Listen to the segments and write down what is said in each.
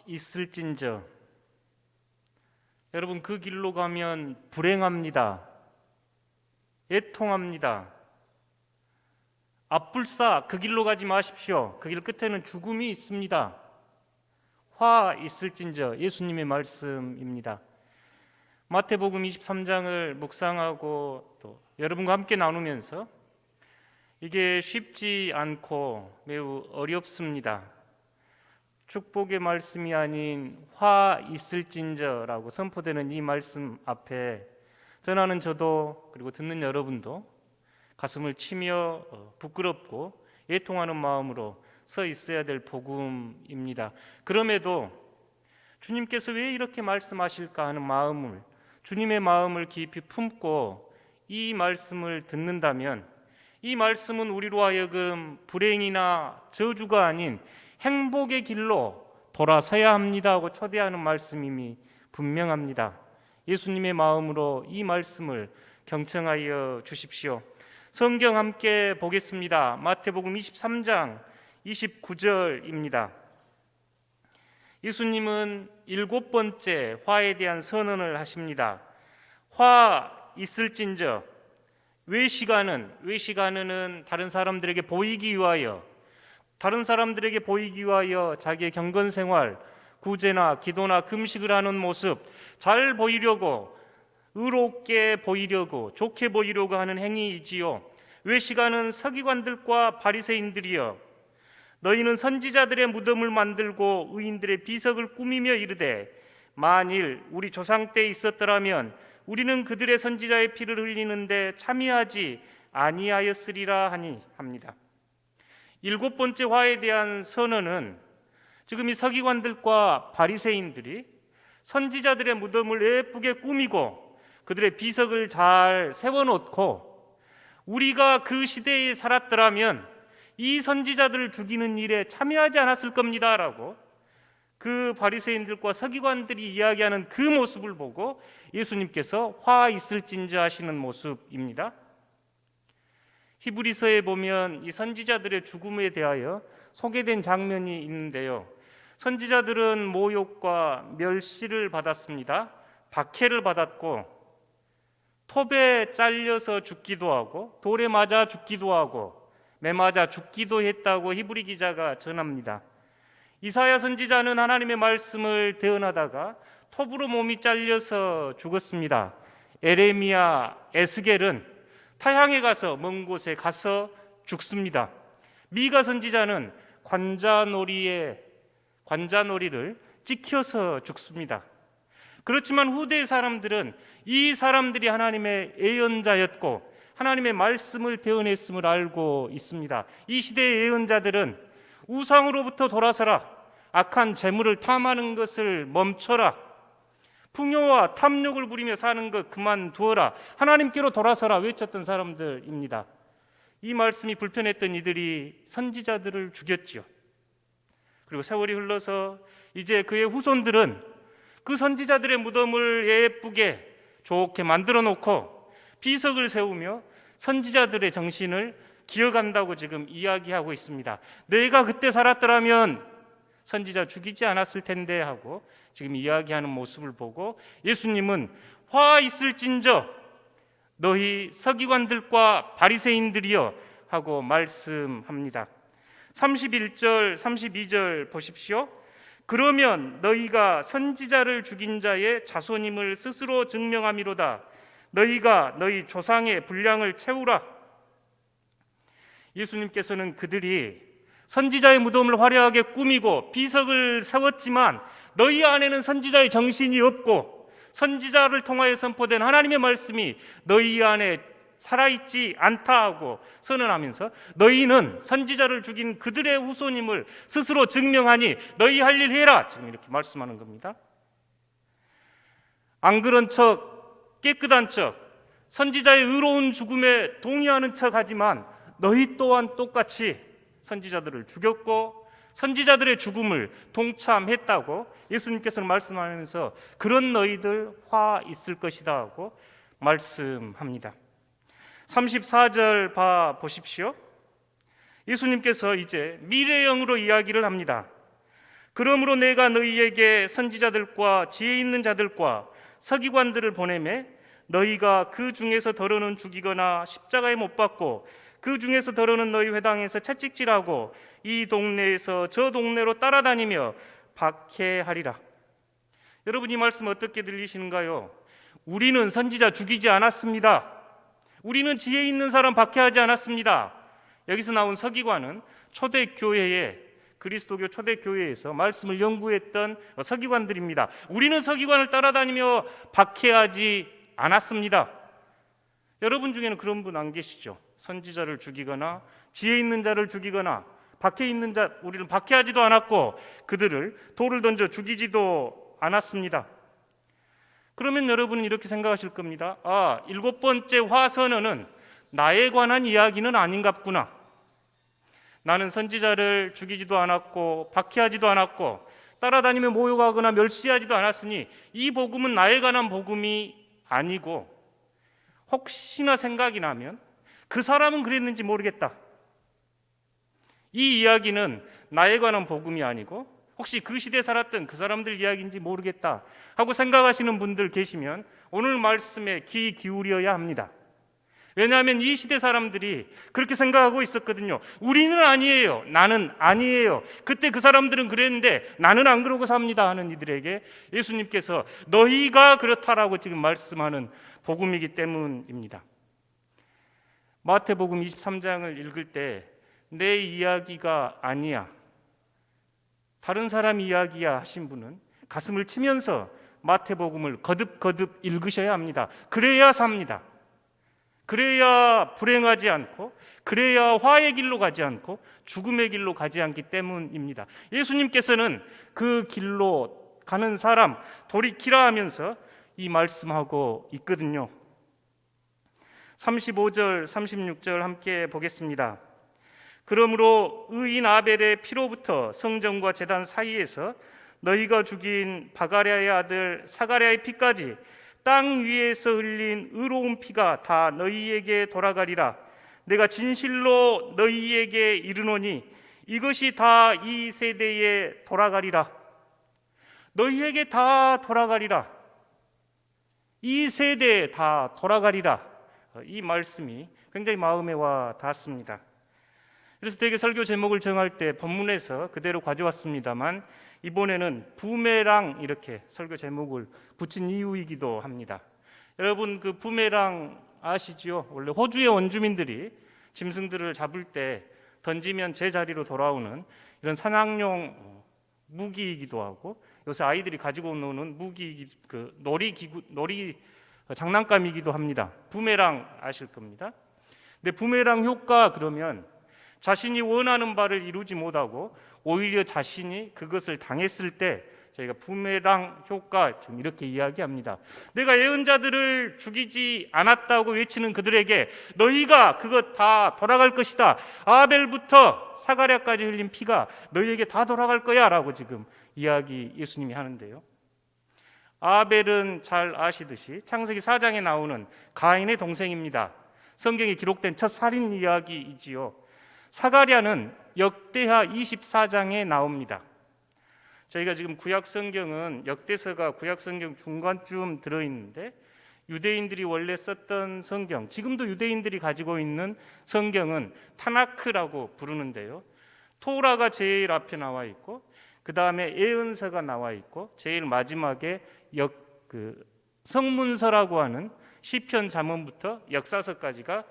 있을진저 여러분, 그 길로 가면 불행합니다. 애통합니다. 앞불사 그 길로 가지 마십시오. 그 길 끝에는 죽음이 있습니다. 화 있을진저 예수님의 말씀입니다. 마태복음 23장을 묵상하고 또 여러분과 함께 나누면서 이게 쉽지 않고 매우 어렵습니다. 축복의 말씀이 아닌 화 있을진저라고 선포되는 이 말씀 앞에 전하는 저도 그리고 듣는 여러분도 가슴을 치며 부끄럽고 애통하는 마음으로 서 있어야 될 복음입니다. 그럼에도 주님께서 왜 이렇게 말씀하실까 하는 마음을, 주님의 마음을 깊이 품고 이 말씀을 듣는다면 이 말씀은 우리로 하여금 불행이나 저주가 아닌 행복의 길로 돌아서야 합니다 하고 초대하는 말씀임이 분명합니다. 예수님의 마음으로 이 말씀을 경청하여 주십시오. 성경 함께 보겠습니다. 마태복음 23장 29절입니다. 예수님은 7번째 화에 대한 선언을 하십니다. 화 있을진저 외시가는은 다른 사람들에게 보이기 위하여 자기의 경건생활, 구제나 기도나 금식을 하는 모습, 잘 보이려고, 의롭게 보이려고, 좋게 보이려고 하는 행위이지요. 외시가는 서기관들과 바리새인들이여, 너희는 선지자들의 무덤을 만들고 의인들의 비석을 꾸미며 이르되 만일 우리 조상 때 있었더라면 우리는 그들의 선지자의 피를 흘리는데 참여하지 아니하였으리라 하니 합니다. 7번째 화에 대한 선언은 지금 이 서기관들과 바리새인들이 선지자들의 무덤을 예쁘게 꾸미고 그들의 비석을 잘 세워놓고 우리가 그 시대에 살았더라면 이 선지자들을 죽이는 일에 참여하지 않았을 겁니다 라고 그 바리새인들과 서기관들이 이야기하는 그 모습을 보고 예수님께서 화 있을진저 하시는 모습입니다. 히브리서에 보면 이 선지자들의 죽음에 대하여 소개된 장면이 있는데요, 선지자들은 모욕과 멸시를 받았습니다. 박해를 받았고 톱에 잘려서 죽기도 하고 돌에 맞아 죽기도 하고 매 맞아 죽기도 했다고 히브리 기자가 전합니다. 이사야 선지자는 하나님의 말씀을 대언하다가 톱으로 몸이 잘려서 죽었습니다. 에레미야, 에스겔은 타향에 가서 먼 곳에 가서 죽습니다. 미가 선지자는 관자놀이를 찍혀서 죽습니다. 그렇지만 후대의 사람들은 이 사람들이 하나님의 예언자였고 하나님의 말씀을 대언했음을 알고 있습니다. 이 시대의 예언자들은 우상으로부터 돌아서라, 악한 재물을 탐하는 것을 멈춰라, 풍요와 탐욕을 부리며 사는 것 그만두어라, 하나님께로 돌아서라 외쳤던 사람들입니다. 이 말씀이 불편했던 이들이 선지자들을 죽였지요. 그리고 세월이 흘러서 이제 그의 후손들은 그 선지자들의 무덤을 예쁘게 좋게 만들어 놓고 비석을 세우며 선지자들의 정신을 기억한다고 지금 이야기하고 있습니다. 내가 그때 살았더라면 선지자 죽이지 않았을 텐데 하고 지금 이야기하는 모습을 보고 예수님은 화 있을진저 너희 서기관들과 바리새인들이여 하고 말씀합니다. 31절 32절 보십시오. 그러면 너희가 선지자를 죽인 자의 자손임을 스스로 증명함이로다. 너희가 너희 조상의 분량을 채우라. 예수님께서는 그들이 선지자의 무덤을 화려하게 꾸미고 비석을 세웠지만 너희 안에는 선지자의 정신이 없고 선지자를 통하여 선포된 하나님의 말씀이 너희 안에 살아있지 않다 하고 선언하면서 너희는 선지자를 죽인 그들의 후손임을 스스로 증명하니 너희 할 일 해라, 지금 이렇게 말씀하는 겁니다. 안 그런 척, 깨끗한 척, 선지자의 의로운 죽음에 동의하는 척 하지만 너희 또한 똑같이 선지자들을 죽였고 선지자들의 죽음을 동참했다고 예수님께서는 말씀하면서 그런 너희들 화 있을 것이다 하고 말씀합니다. 34절 봐 보십시오. 예수님께서 이제 미래형으로 이야기를 합니다. 그러므로 내가 너희에게 선지자들과 지혜 있는 자들과 서기관들을 보내매 너희가 그 중에서 더러는 죽이거나 십자가에 못 박고 그 중에서 더러는 너희 회당에서 채찍질하고 이 동네에서 저 동네로 따라다니며 박해하리라. 여러분, 이 말씀 어떻게 들리시는가요? 우리는 선지자 죽이지 않았습니다. 우리는 지혜 있는 사람 박해하지 않았습니다. 여기서 나온 서기관은 초대교회에, 그리스도교 초대교회에서 말씀을 연구했던 서기관들입니다. 우리는 서기관을 따라다니며 박해하지 않았습니다. 여러분 중에는 그런 분 안 계시죠? 선지자를 죽이거나 지혜 있는 자를 죽이거나 박해 있는 자, 우리는 박해하지도 않았고 그들을 돌을 던져 죽이지도 않았습니다. 그러면 여러분은 이렇게 생각하실 겁니다. 아, 7번째 화선언은 나에 관한 이야기는 아닌갑구나. 나는 선지자를 죽이지도 않았고 박해하지도 않았고 따라다니며 모욕하거나 멸시하지도 않았으니 이 복음은 나에 관한 복음이 아니고, 혹시나 생각이 나면 그 사람은 그랬는지 모르겠다, 이 이야기는 나에 관한 복음이 아니고 혹시 그 시대에 살았던 그 사람들 이야기인지 모르겠다 하고 생각하시는 분들 계시면 오늘 말씀에 귀 기울여야 합니다. 왜냐하면 이 시대 사람들이 그렇게 생각하고 있었거든요. 우리는 아니에요, 나는 아니에요, 그때 그 사람들은 그랬는데 나는 안 그러고 삽니다 하는 이들에게 예수님께서 너희가 그렇다라고 지금 말씀하는 복음이기 때문입니다. 마태복음 23장을 읽을 때 내 이야기가 아니야, 다른 사람 이야기야 하신 분은 가슴을 치면서 마태복음을 거듭거듭 읽으셔야 합니다. 그래야 삽니다. 그래야 불행하지 않고, 그래야 화의 길로 가지 않고 죽음의 길로 가지 않기 때문입니다. 예수님께서는 그 길로 가는 사람 돌이키라 하면서 이 말씀하고 있거든요. 35절 36절 함께 보겠습니다. 그러므로 의인 아벨의 피로부터 성전과 제단 사이에서 너희가 죽인 바가랴의 아들 사가랴의 피까지 땅 위에서 흘린 의로운 피가 다 너희에게 돌아가리라. 내가 진실로 너희에게 이르노니 이것이 다 이 세대에 돌아가리라. 너희에게 다 돌아가리라. 이 세대에 다 돌아가리라. 이 말씀이 굉장히 마음에 와 닿았습니다. 그래서 되게 설교 제목을 정할 때 본문에서 그대로 가져왔습니다만 이번에는 부메랑 이렇게 설교 제목을 붙인 이유이기도 합니다. 여러분, 그 부메랑 아시지요? 원래 호주의 원주민들이 짐승들을 잡을 때 던지면 제자리로 돌아오는 이런 사냥용 무기이기도 하고, 요새 아이들이 가지고 노는 무기, 그 놀이 장난감이기도 합니다. 부메랑 아실 겁니다. 근데 부메랑 효과, 그러면 자신이 원하는 바를 이루지 못하고 오히려 자신이 그것을 당했을 때 저희가 부메랑 효과 지금 이렇게 이야기합니다. 내가 예언자들을 죽이지 않았다고 외치는 그들에게 너희가 그것 다 돌아갈 것이다, 아벨부터 사가랴까지 흘린 피가 너희에게 다 돌아갈 거야 라고 지금 이야기 예수님이 하는데요. 아벨은 잘 아시듯이 창세기 4장에 나오는 가인의 동생입니다. 성경에 기록된 첫 살인 이야기이지요. 사가랴는 역대하 24장에 나옵니다. 저희가 지금 구약성경은 역대서가 구약성경 중간쯤 들어있는데, 유대인들이 원래 썼던 성경, 지금도 유대인들이 가지고 있는 성경은 타나크라고 부르는데요. 토라가 제일 앞에 나와 있고 그 다음에 예언서가 나와 있고 제일 마지막에 성문서라고 하는 시편 잠언부터 역사서까지가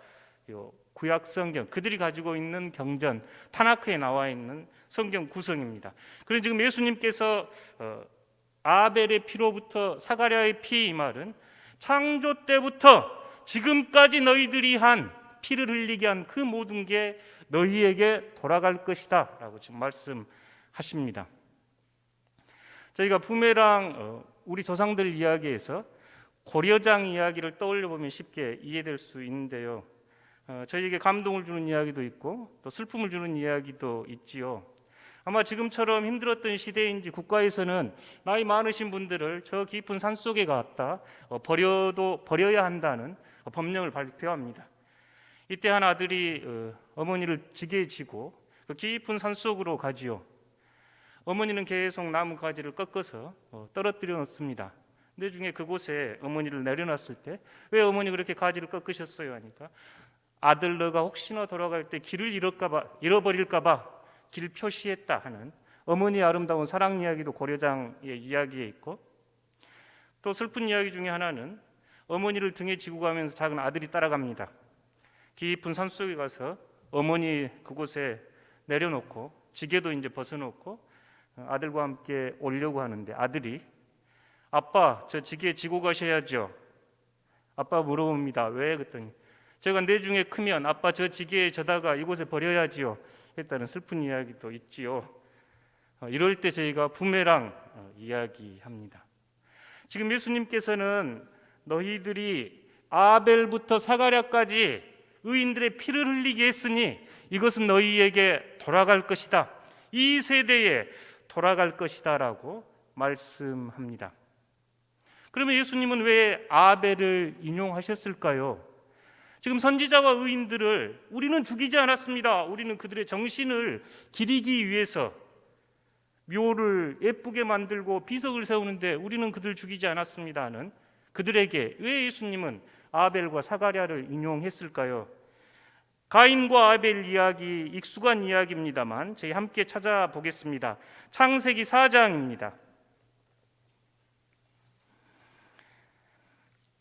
구약 성경, 그들이 가지고 있는 경전 타나크에 나와 있는 성경 구성입니다. 그래서 지금 예수님께서 아벨의 피로부터 사가랴의 피, 이 말은 창조 때부터 지금까지 너희들이 한 피를 흘리게 한 그 모든 게 너희에게 돌아갈 것이다 라고 지금 말씀하십니다. 저희가 부메랑 우리 조상들 이야기에서 고려장 이야기를 떠올려 보면 쉽게 이해될 수 있는데요. 저희에게 감동을 주는 이야기도 있고 또 슬픔을 주는 이야기도 있지요. 아마 지금처럼 힘들었던 시대인지 국가에서는 나이 많으신 분들을 저 깊은 산속에 갔다 버려야 한다는 법령을 발표합니다. 이때 한 아들이 어머니를 지게 지고 그 깊은 산속으로 가지요. 어머니는 계속 나무 가지를 꺾어서 떨어뜨려 놓습니다. 나중에 그곳에 어머니를 내려놨을 때 왜 어머니 그렇게 가지를 꺾으셨어요? 하니까 아들 너가 혹시나 돌아갈 때 길을 잃어버릴까 봐 길 표시했다 하는 어머니의 아름다운 사랑 이야기도 고려장의 이야기에 있고, 또 슬픈 이야기 중에 하나는 어머니를 등에 지고 가면서 작은 아들이 따라갑니다. 깊은 산속에 가서 어머니 그곳에 내려놓고 지게도 이제 벗어놓고 아들과 함께 오려고 하는데 아들이 아빠 저 지게에 지고 가셔야죠. 아빠 물어봅니다. 왜? 그랬더니 제가 나중에 크면 아빠 저 지게에 져다가 이곳에 버려야지요 했다는 슬픈 이야기도 있지요. 이럴 때 저희가 부메랑 이야기합니다. 지금 예수님께서는 너희들이 아벨부터 사가랴까지 의인들의 피를 흘리게 했으니 이것은 너희에게 돌아갈 것이다. 이 세대에 돌아갈 것이다 라고 말씀합니다. 그러면 예수님은 왜 아벨을 인용하셨을까요? 지금 선지자와 의인들을 우리는 죽이지 않았습니다. 우리는 그들의 정신을 기리기 위해서 묘를 예쁘게 만들고 비석을 세우는데 우리는 그들 죽이지 않았습니다 하는 그들에게 왜 예수님은 아벨과 사가랴를 인용했을까요? 가인과 아벨 이야기 익숙한 이야기입니다만 저희 함께 찾아보겠습니다. 창세기 4장입니다.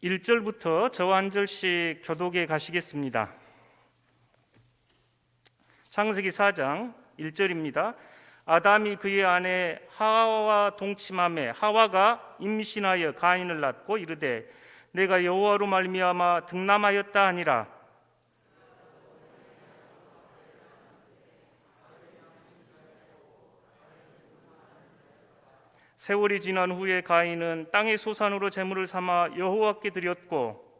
1절부터 저와 한 절씩 교독에 가시겠습니다. 창세기 4장 1절입니다. 아담이 그의 아내 하와와 동침하매 하와가 임신하여 가인을 낳고 이르되 내가 여호와로 말미암아 득남하였다 하니라. 세월이 지난 후에 가인은 땅의 소산으로 제물을 삼아 여호와께 드렸고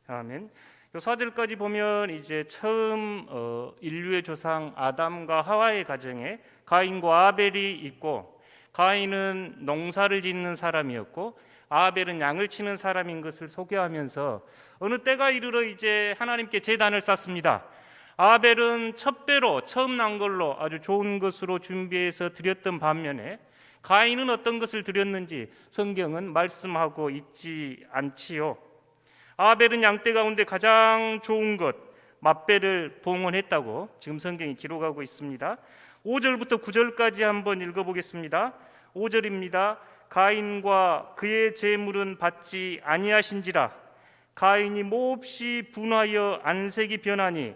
아멘. 요 4절까지 보면 이제 처음 인류의 조상 아담과 하와의 가정에 가인과 아벨이 있고, 가인은 농사를 짓는 사람이었고 아벨은 양을 치는 사람인 것을 소개하면서 어느 때가 이르러 이제 하나님께 제단을 쌓습니다. 아벨은 첫 배로 처음 난 걸로 아주 좋은 것으로 준비해서 드렸던 반면에 가인은 어떤 것을 드렸는지 성경은 말씀하고 있지 않지요. 아벨은 양떼 가운데 가장 좋은 것 맏배를 봉헌했다고 지금 성경이 기록하고 있습니다. 5절부터 9절까지 한번 읽어보겠습니다. 5절입니다. 가인과 그의 제물은 받지 아니하신지라. 가인이 몹시 분하여 안색이 변하니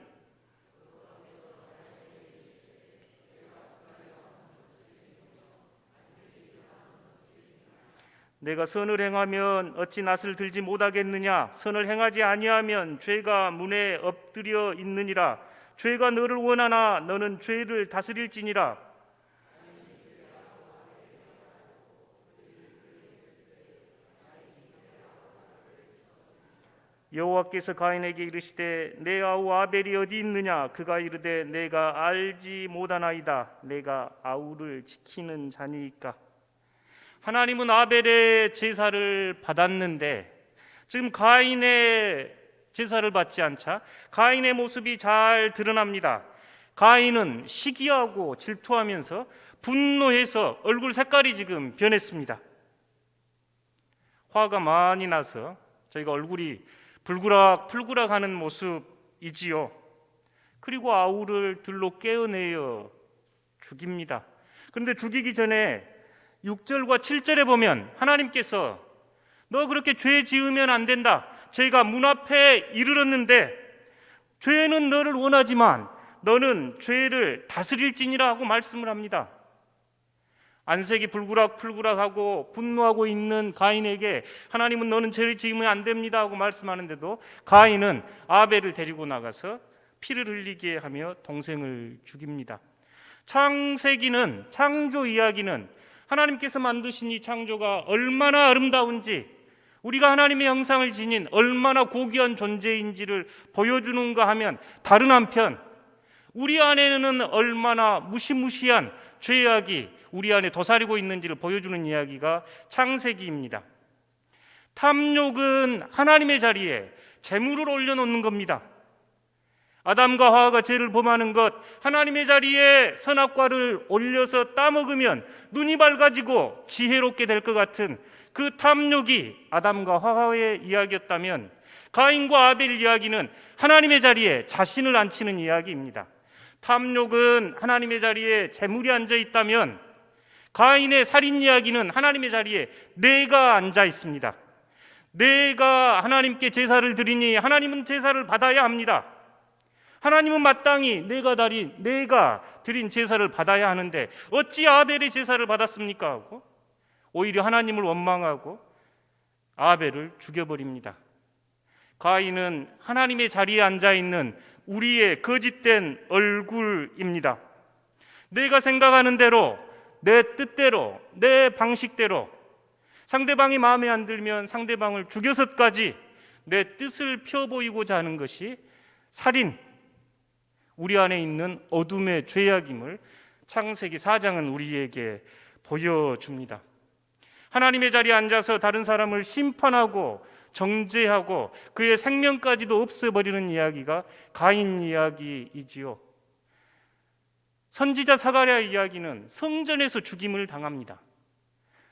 내가 선을 행하면 어찌 낯을 들지 못하겠느냐. 선을 행하지 아니하면 죄가 문에 엎드려 있느니라. 죄가 너를 원하나 너는 죄를 다스릴지니라. 여호와께서 가인에게 이르시되 내 아우 아벨이 어디 있느냐. 그가 이르되 내가 알지 못하나이다. 내가 아우를 지키는 자니이까. 하나님은 아벨의 제사를 받았는데 지금 가인의 제사를 받지 않자 가인의 모습이 잘 드러납니다. 가인은 시기하고 질투하면서 분노해서 얼굴 색깔이 지금 변했습니다. 화가 많이 나서 저희가 얼굴이 불그락불그락 하는 모습이지요. 그리고 아우를 들로 깨어내어 죽입니다. 그런데 죽이기 전에 6절과 7절에 보면 하나님께서 너 그렇게 죄 지으면 안 된다. 죄가 문 앞에 이르렀는데 죄는 너를 원하지만 너는 죄를 다스릴지니라 하고 말씀을 합니다. 안색이 불그락불그락하고 분노하고 있는 가인에게 하나님은 너는 죄를 지으면 안 됩니다 하고 말씀하는데도 가인은 아벨을 데리고 나가서 피를 흘리게 하며 동생을 죽입니다. 창세기는, 창조 이야기는 하나님께서 만드신 이 창조가 얼마나 아름다운지, 우리가 하나님의 형상을 지닌 얼마나 고귀한 존재인지를 보여주는가 하면 다른 한편 우리 안에는 얼마나 무시무시한 죄악이 우리 안에 도사리고 있는지를 보여주는 이야기가 창세기입니다. 탐욕은 하나님의 자리에 재물을 올려놓는 겁니다. 아담과 하와가 죄를 범하는 것, 하나님의 자리에 선악과를 올려서 따먹으면 눈이 밝아지고 지혜롭게 될 것 같은 그 탐욕이 아담과 하와의 이야기였다면, 가인과 아벨 이야기는 하나님의 자리에 자신을 앉히는 이야기입니다. 탐욕은 하나님의 자리에 재물이 앉아 있다면, 가인의 살인 이야기는 하나님의 자리에 내가 앉아 있습니다. 내가 하나님께 제사를 드리니 하나님은 제사를 받아야 합니다. 하나님은 마땅히 내가 드린 제사를 받아야 하는데 어찌 아벨의 제사를 받았습니까? 하고 오히려 하나님을 원망하고 아벨을 죽여버립니다. 가인은 하나님의 자리에 앉아있는 우리의 거짓된 얼굴입니다. 내가 생각하는 대로, 내 뜻대로, 내 방식대로, 상대방이 마음에 안 들면 상대방을 죽여서까지 내 뜻을 펴보이고자 하는 것이 살인, 우리 안에 있는 어둠의 죄악임을 창세기 4장은 우리에게 보여줍니다. 하나님의 자리에 앉아서 다른 사람을 심판하고 정죄하고 그의 생명까지도 없애버리는 이야기가 가인 이야기이지요. 선지자 사가랴 이야기는 성전에서 죽임을 당합니다.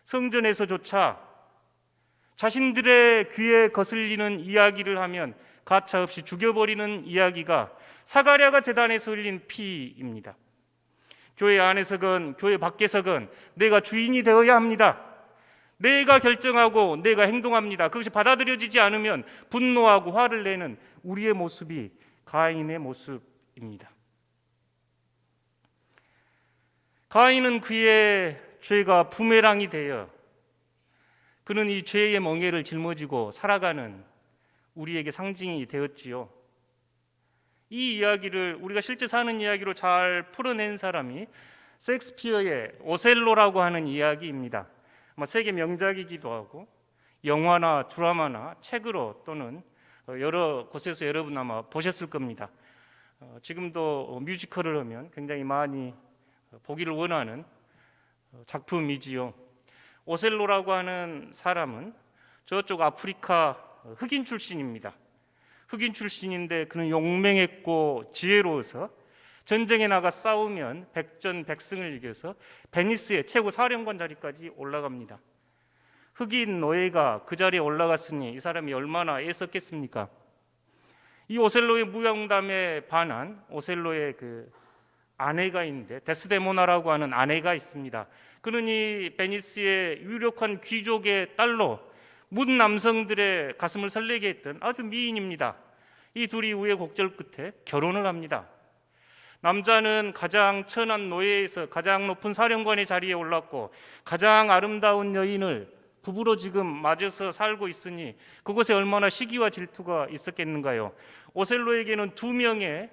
성전에서조차 자신들의 귀에 거슬리는 이야기를 하면 가차없이 죽여버리는 이야기가 사가랴가 제단에서 흘린 피입니다. 교회 안에서건 교회 밖에서건 내가 주인이 되어야 합니다. 내가 결정하고 내가 행동합니다. 그것이 받아들여지지 않으면 분노하고 화를 내는 우리의 모습이 가인의 모습입니다. 가인은 그의 죄가 부메랑이 되어 그는 이 죄의 멍에를 짊어지고 살아가는 우리에게 상징이 되었지요. 이 이야기를 우리가 실제 사는 이야기로 잘 풀어낸 사람이 셰익스피어의 오셀로라고 하는 이야기입니다. 세계 명작이기도 하고 영화나 드라마나 책으로 또는 여러 곳에서 여러분 아마 보셨을 겁니다. 지금도 뮤지컬을 하면 굉장히 많이 보기를 원하는 작품이지요. 오셀로라고 하는 사람은 저쪽 아프리카 흑인 출신입니다. 흑인 출신인데 그는 용맹했고 지혜로워서 전쟁에 나가 싸우면 백전백승을 이겨서 베니스의 최고 사령관 자리까지 올라갑니다. 흑인 노예가 그 자리에 올라갔으니 이 사람이 얼마나 애썼겠습니까? 이 오셀로의 무용담에 반한 오셀로의 그 아내가 있는데 데스데모나라고 하는 아내가 있습니다. 그는 이 베니스의 유력한 귀족의 딸로 문 남성들의 가슴을 설레게 했던 아주 미인입니다. 이 둘이 우여곡절 끝에 결혼을 합니다. 남자는 가장 천한 노예에서 가장 높은 사령관의 자리에 올랐고 가장 아름다운 여인을 부부로 지금 맞아서 살고 있으니 그곳에 얼마나 시기와 질투가 있었겠는가요? 오셀로에게는 2명의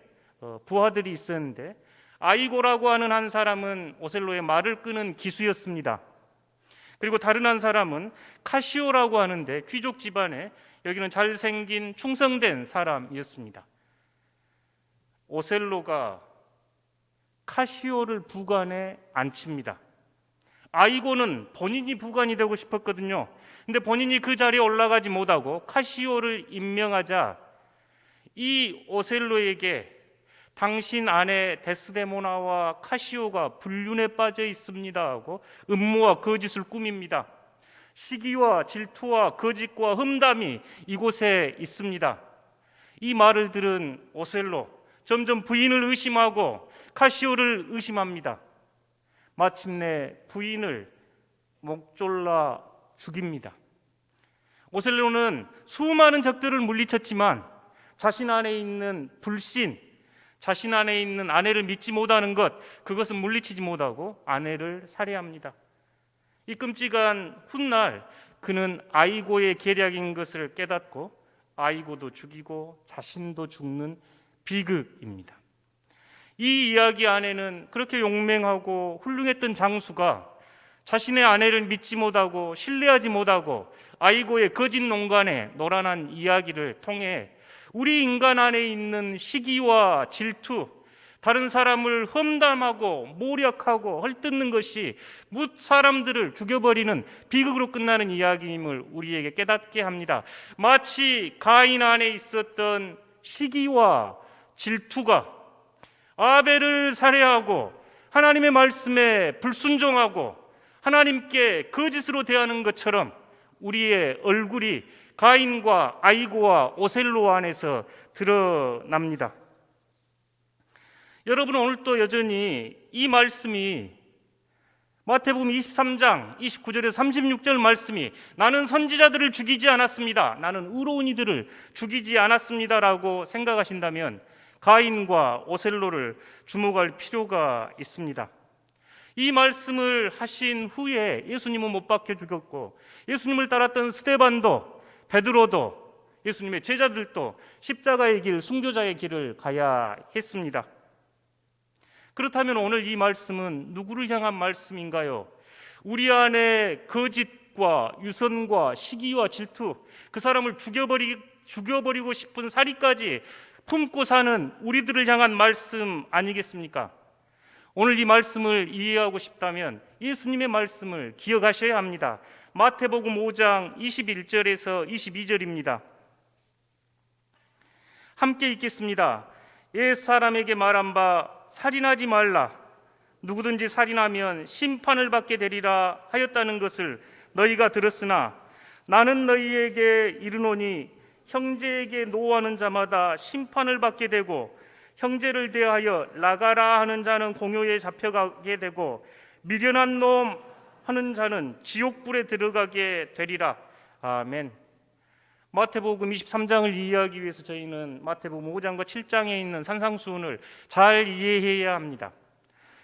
부하들이 있었는데 아이고라고 하는 한 사람은 오셀로의 말을 끄는 기수였습니다. 그리고 다른 한 사람은 카시오라고 하는데 귀족 집안에 여기는 잘생긴 충성된 사람이었습니다. 오셀로가 카시오를 부관에 앉힙니다. 아이고는 본인이 부관이 되고 싶었거든요. 근데 본인이 그 자리에 올라가지 못하고 카시오를 임명하자 이 오셀로에게 당신 아내 데스데모나와 카시오가 불륜에 빠져 있습니다 하고 음모와 거짓을 꾸밉니다. 시기와 질투와 거짓과 험담이 이곳에 있습니다. 이 말을 들은 오셀로 점점 부인을 의심하고 카시오를 의심합니다. 마침내 부인을 목졸라 죽입니다. 오셀로는 수많은 적들을 물리쳤지만 자신 안에 있는 불신, 자신 안에 있는 아내를 믿지 못하는 것, 그것은 물리치지 못하고 아내를 살해합니다. 이 끔찍한 훗날 그는 아이고의 계략인 것을 깨닫고 아이고도 죽이고 자신도 죽는 비극입니다. 이 이야기 안에는 그렇게 용맹하고 훌륭했던 장수가 자신의 아내를 믿지 못하고 신뢰하지 못하고 아이고의 거짓 농간에 노란한 이야기를 통해 우리 인간 안에 있는 시기와 질투, 다른 사람을 험담하고 모략하고 헐뜯는 것이 뭇 사람들을 죽여버리는 비극으로 끝나는 이야기임을 우리에게 깨닫게 합니다. 마치 가인 안에 있었던 시기와 질투가 아벨을 살해하고 하나님의 말씀에 불순종하고 하나님께 거짓으로 대하는 것처럼 우리의 얼굴이 가인과 아이고와 오셀로 안에서 드러납니다. 여러분, 오늘도 여전히 이 말씀이 마태복음 23장 29절에서 36절 말씀이 나는 선지자들을 죽이지 않았습니다, 나는 의로운 이들을 죽이지 않았습니다라고 생각하신다면 가인과 오셀로를 주목할 필요가 있습니다. 이 말씀을 하신 후에 예수님은 못 박혀 죽였고 예수님을 따랐던 스데반도, 베드로도, 예수님의 제자들도 십자가의 길, 순교자의 길을 가야 했습니다. 그렇다면 오늘 이 말씀은 누구를 향한 말씀인가요? 우리 안에 거짓과 유선과 시기와 질투, 그 사람을 죽여버리고 싶은 사리까지 품고 사는 우리들을 향한 말씀 아니겠습니까? 오늘 이 말씀을 이해하고 싶다면 예수님의 말씀을 기억하셔야 합니다. 마태복음 5장 21절에서 22절입니다. 함께 읽겠습니다. 옛사람에게 말한 바 살인하지 말라, 누구든지 살인하면 심판을 받게 되리라 하였다는 것을 너희가 들었으나 나는 너희에게 이르노니 형제에게 노하는 자마다 심판을 받게 되고 형제를 대하여 나가라 하는 자는 공효에 잡혀가게 되고 미련한 놈 하는 자는 지옥불에 들어가게 되리라. 아멘. 마태복음 23장을 이해하기 위해서 저희는 마태복음 5장과 7장에 있는 산상수훈을 잘 이해해야 합니다.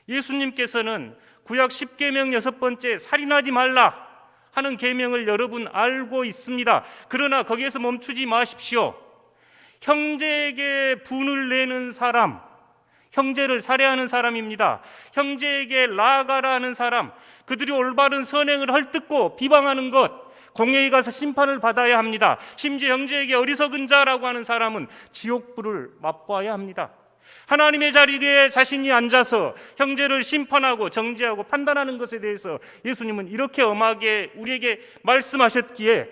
예수님께서는 구약 10계명 6번째 살인하지 말라 하는 계명을 여러분 알고 있습니다. 그러나 거기에서 멈추지 마십시오. 형제에게 분을 내는 사람, 형제를 살해하는 사람입니다. 형제에게 나아가라 하는 사람, 그들이 올바른 선행을 헐뜯고 비방하는 것, 공회에 가서 심판을 받아야 합니다. 심지어 형제에게 어리석은 자라고 하는 사람은 지옥불을 맛봐야 합니다. 하나님의 자리에 자신이 앉아서 형제를 심판하고 정죄하고 판단하는 것에 대해서 예수님은 이렇게 엄하게 우리에게 말씀하셨기에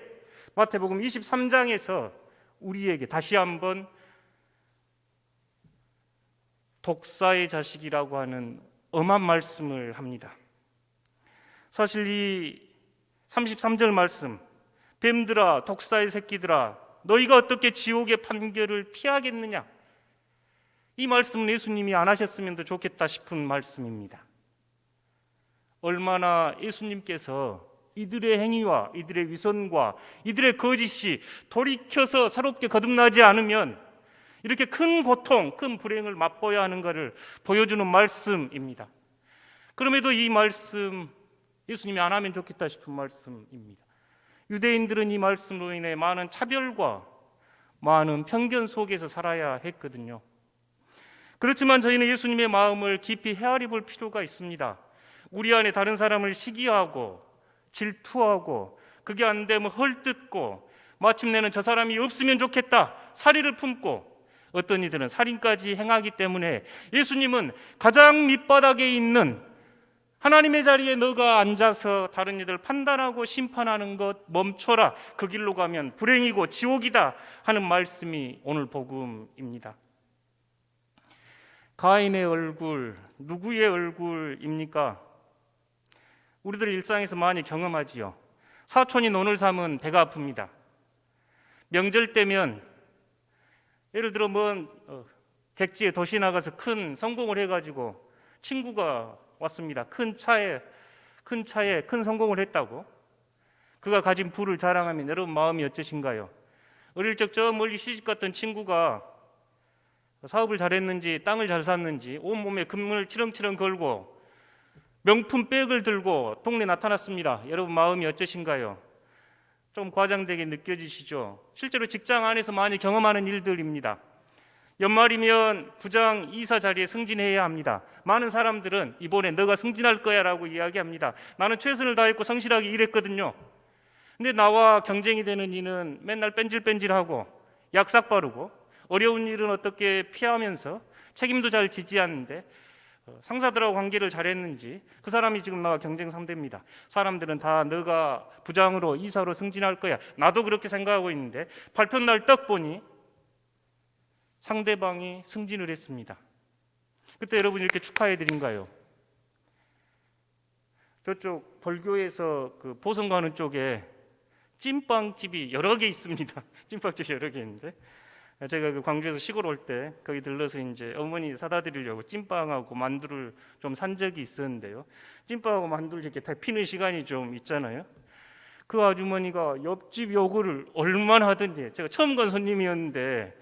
마태복음 23장에서 우리에게 다시 한번 독사의 자식이라고 하는 엄한 말씀을 합니다. 사실 이 33절 말씀, 뱀들아 독사의 새끼들아 너희가 어떻게 지옥의 판결을 피하겠느냐, 이 말씀은 예수님이 안 하셨으면 더 좋겠다 싶은 말씀입니다. 얼마나 예수님께서 이들의 행위와 이들의 위선과 이들의 거짓이 돌이켜서 새롭게 거듭나지 않으면 이렇게 큰 고통, 큰 불행을 맛보아야 하는가를 보여주는 말씀입니다. 그럼에도 이 말씀 예수님이 안 하면 좋겠다 싶은 말씀입니다. 유대인들은 이 말씀으로 인해 많은 차별과 많은 편견 속에서 살아야 했거든요. 그렇지만 저희는 예수님의 마음을 깊이 헤아려 볼 필요가 있습니다. 우리 안에 다른 사람을 시기하고 질투하고 그게 안 되면 헐뜯고 마침내는 저 사람이 없으면 좋겠다 사리를 품고 어떤 이들은 살인까지 행하기 때문에 예수님은 가장 밑바닥에 있는 하나님의 자리에 너가 앉아서 다른 이들 판단하고 심판하는 것 멈춰라, 그 길로 가면 불행이고 지옥이다 하는 말씀이 오늘 복음입니다. 가인의 얼굴, 누구의 얼굴입니까? 우리들 일상에서 많이 경험하지요. 사촌이 논을 삼은 배가 아픕니다. 명절 때면 예를 들어 객지에 도시 나가서 큰 성공을 해가지고 친구가 왔습니다. 큰 차에 큰 성공을 했다고. 그가 가진 부를 자랑하면 여러분 마음이 어떠신가요? 어릴 적 저 멀리 시집 갔던 친구가 사업을 잘했는지 땅을 잘 샀는지 온몸에 금을 치렁치렁 걸고 명품 백을 들고 동네 나타났습니다. 여러분 마음이 어떠신가요? 좀 과장되게 느껴지시죠? 실제로 직장 안에서 많이 경험하는 일들입니다. 연말이면 부장 이사 자리에 승진해야 합니다. 많은 사람들은 이번에 너가 승진할 거야 라고 이야기합니다. 나는 최선을 다했고 성실하게 일했거든요. 근데 나와 경쟁이 되는 이는 맨날 뺀질뺀질하고 약삭 바르고 어려운 일은 어떻게 피하면서 책임도 잘 지지 않는데 상사들하고 관계를 잘했는지 그 사람이 지금 나와 경쟁 상대입니다. 사람들은 다 너가 부장으로 이사로 승진할 거야. 나도 그렇게 생각하고 있는데 발표 날 딱 보니 상대방이 승진을 했습니다. 그때 여러분 이렇게 축하해 드린가요? 저쪽 벌교에서 그 보성 가는 쪽에 찐빵집이 여러 개 있습니다. 찐빵집이 여러 개 있는데 제가 그 광주에서 시골 올 때 거기 들러서 이제 어머니 사다 드리려고 찐빵하고 만두를 좀 산 적이 있었는데요. 찐빵하고 만두를 이렇게 다 피는 시간이 좀 있잖아요. 그 아주머니가 옆집 요구를 얼마나 하든지, 제가 처음 간 손님이었는데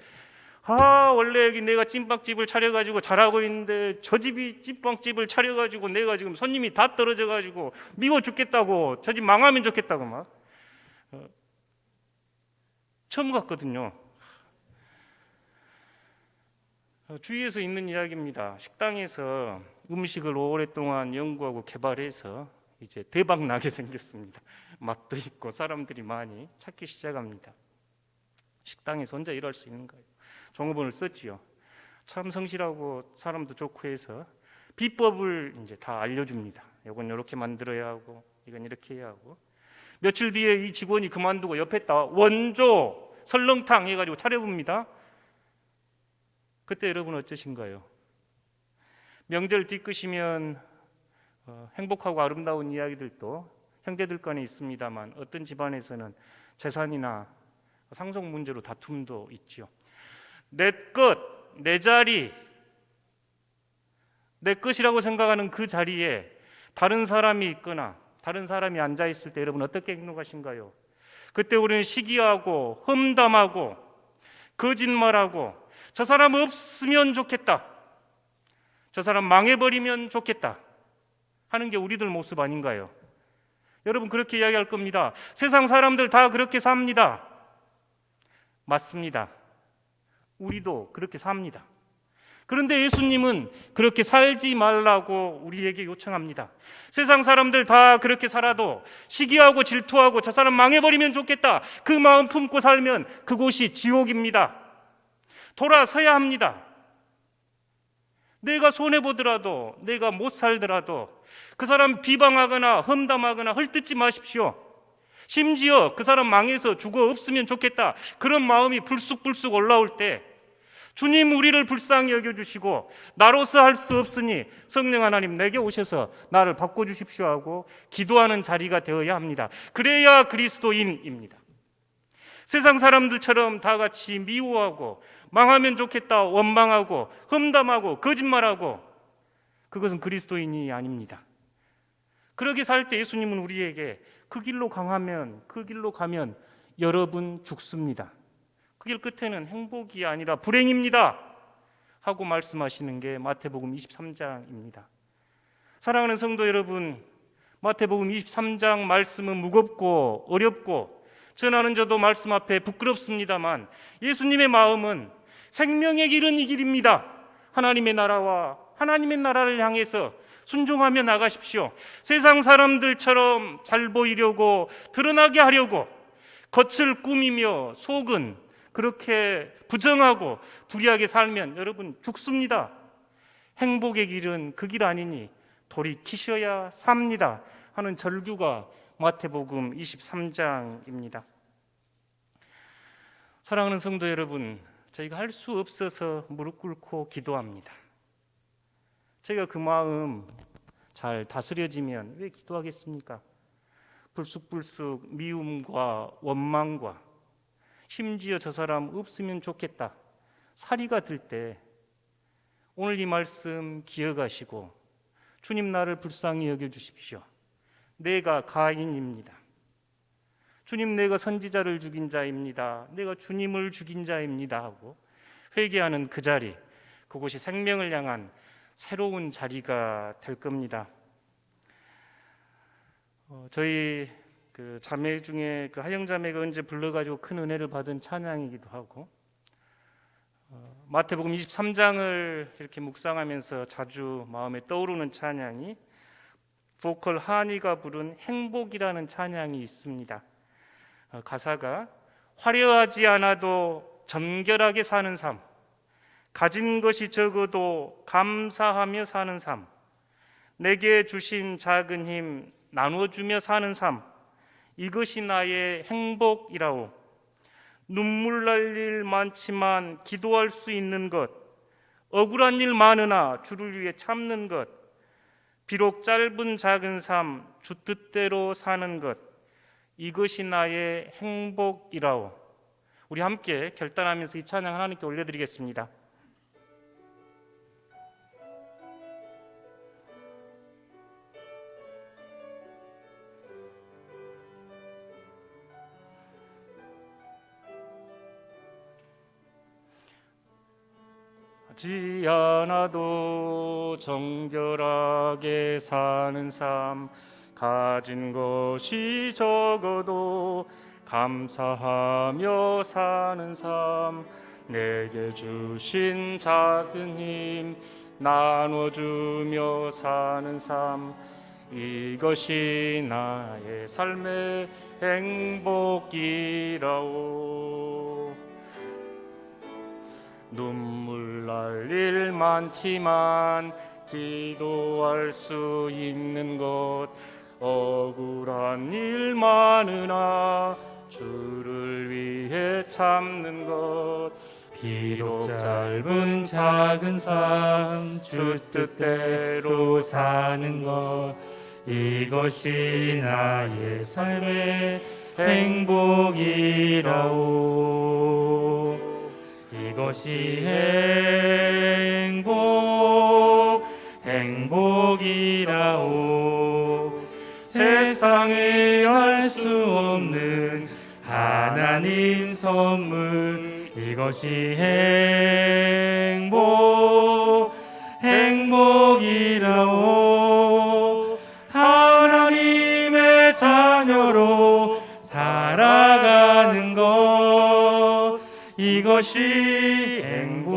원래 여기 내가 찐빵집을 차려가지고 잘하고 있는데 저 집이 찐빵집을 차려가지고 내가 지금 손님이 다 떨어져가지고 미워 죽겠다고, 저 집 망하면 좋겠다고 막 처음 갔거든요. 주위에서 있는 이야기입니다. 식당에서 음식을 오랫동안 연구하고 개발해서 이제 대박 나게 생겼습니다. 맛도 있고 사람들이 많이 찾기 시작합니다. 식당에서 혼자 일할 수 있는 거예요. 종업원을 썼지요. 참 성실하고 사람도 좋고 해서 비법을 이제 다 알려줍니다. 이건 이렇게 만들어야 하고 이건 이렇게 해야 하고. 며칠 뒤에 이 직원이 그만두고 옆에다 원조 설렁탕 해가지고 차려봅니다. 그때 여러분 어쩌신가요? 명절 뒤끝이면 행복하고 아름다운 이야기들도 형제들 간에 있습니다만 어떤 집안에서는 재산이나 상속 문제로 다툼도 있지요. 내 것, 내 자리, 내 것이라고 생각하는 그 자리에 다른 사람이 있거나 다른 사람이 앉아 있을 때 여러분 어떻게 행동하신가요? 그때 우리는 시기하고 험담하고 거짓말하고 저 사람 없으면 좋겠다, 저 사람 망해버리면 좋겠다 하는 게 우리들 모습 아닌가요? 여러분 그렇게 이야기할 겁니다. 세상 사람들 다 그렇게 삽니다. 맞습니다. 우리도 그렇게 삽니다. 그런데 예수님은 그렇게 살지 말라고 우리에게 요청합니다. 세상 사람들 다 그렇게 살아도 시기하고 질투하고 저 사람 망해버리면 좋겠다, 그 마음 품고 살면 그곳이 지옥입니다. 돌아서야 합니다. 내가 손해보더라도, 내가 못 살더라도 그 사람 비방하거나 험담하거나 헐뜯지 마십시오. 심지어 그 사람 망해서 죽어 없으면 좋겠다, 그런 마음이 불쑥불쑥 올라올 때 주님 우리를 불쌍히 여겨주시고 나로서 할 수 없으니 성령 하나님 내게 오셔서 나를 바꿔주십시오 하고 기도하는 자리가 되어야 합니다. 그래야 그리스도인입니다. 세상 사람들처럼 다 같이 미워하고 망하면 좋겠다 원망하고 험담하고 거짓말하고 그것은 그리스도인이 아닙니다. 그렇게 살 때 예수님은 우리에게 그 길로 가면 여러분 죽습니다, 그 길 끝에는 행복이 아니라 불행입니다 하고 말씀하시는 게 마태복음 23장입니다. 사랑하는 성도 여러분, 마태복음 23장 말씀은 무겁고 어렵고 전하는 저도 말씀 앞에 부끄럽습니다만 예수님의 마음은 생명의 길은 이 길입니다. 하나님의 나라와 하나님의 나라를 향해서 순종하며 나가십시오. 세상 사람들처럼 잘 보이려고 드러나게 하려고 겉을 꾸미며 속은 그렇게 부정하고 불의하게 살면 여러분 죽습니다. 행복의 길은 그 길 아니니 돌이키셔야 삽니다 하는 절규가 마태복음 23장입니다. 사랑하는 성도 여러분, 저희가 할 수 없어서 무릎 꿇고 기도합니다. 저희가 그 마음 잘 다스려지면 왜 기도하겠습니까? 불쑥불쑥 미움과 원망과 심지어 저 사람 없으면 좋겠다 사리가 들 때 오늘 이 말씀 기억하시고 주님 나를 불쌍히 여겨주십시오. 내가 가인입니다. 주님 내가 선지자를 죽인 자입니다. 내가 주님을 죽인 자입니다 하고 회개하는 그 자리, 그곳이 생명을 향한 새로운 자리가 될 겁니다. 저희 그 자매 중에 그 하영 자매가 언제 불러가지고 큰 은혜를 받은 찬양이기도 하고 마태복음 23장을 이렇게 묵상하면서 자주 마음에 떠오르는 찬양이 보컬 한이가 부른 행복이라는 찬양이 있습니다. 가사가 화려하지 않아도 정결하게 사는 삶, 가진 것이 적어도 감사하며 사는 삶, 내게 주신 작은 힘 나눠주며 사는 삶, 이것이 나의 행복이라오. 눈물 날 일 많지만 기도할 수 있는 것, 억울한 일 많으나 주를 위해 참는 것, 비록 짧은 작은 삶 주 뜻대로 사는 것, 이것이 나의 행복이라오. 우리 함께 결단하면서 이 찬양 하나님께 올려드리겠습니다. 하지 않아도 정결하게 사는 삶, 가진 것이 적어도 감사하며 사는 삶, 내게 주신 작은 힘 나눠주며 사는 삶, 이것이 나의 삶의 행복이라오. 눈물 날 일 많지만 기도할 수 있는 것, 억울한 일 많으나 주를 위해 참는 것, 비록 짧은 작은 삶 주 뜻대로 사는 것, 이것이 나의 삶의 행복이라오. 이것이 행복이라오. 세상에 알 수 없는 하나님 선물, 이것이 행복이라오. 하나님의 자녀로 살아가는 것, 이것이 행복이라오.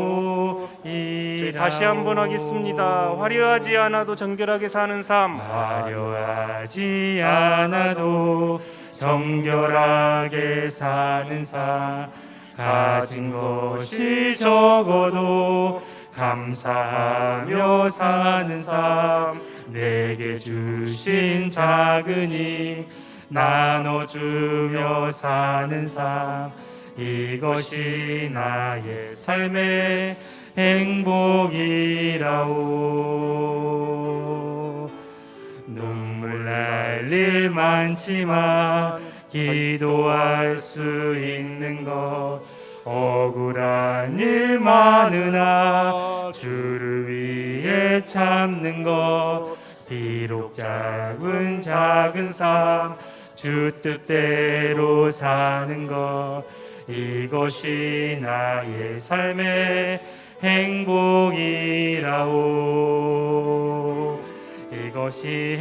다시 한번 하겠습니다. 화려하지 않아도 정결하게 사는 삶, 화려하지 않아도 정결하게 사는 삶, 가진 것이 적어도 감사하며 사는 삶, 내게 주신 작은 힘 나눠주며 사는 삶, 이것이 나의 삶의 행복이라오. 눈물 날 일 많지만 기도할 수 있는 것, 억울한 일 많으나 주를 위해 참는 것, 비록 작은 삶 주 뜻대로 사는 것, 이것이 나의 삶의 행복이라오. 이것이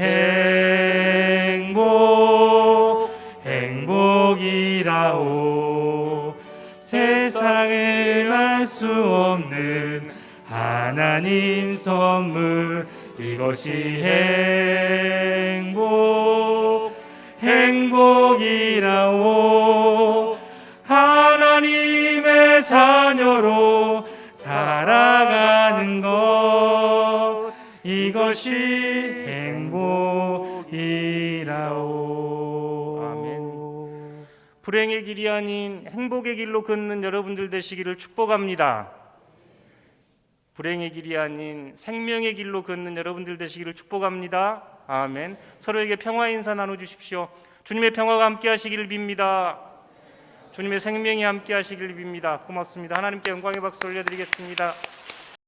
행복이라오. 세상에 알 수 없는 하나님 선물, 이것이 행복이라오. 하나님의 자녀로 살아가는 것, 이것이 행복이라오. 아멘. 불행의 길이 아닌 행복의 길로 걷는 여러분들 되시기를 축복합니다. 불행의 길이 아닌 생명의 길로 걷는 여러분들 되시기를 축복합니다. 아멘. 서로에게 평화 인사 나눠주십시오. 주님의 평화가 함께 하시기를 빕니다. 주님의 생명이 함께 하시기를 빕니다. 고맙습니다. 하나님께 영광의 박수 올려드리겠습니다.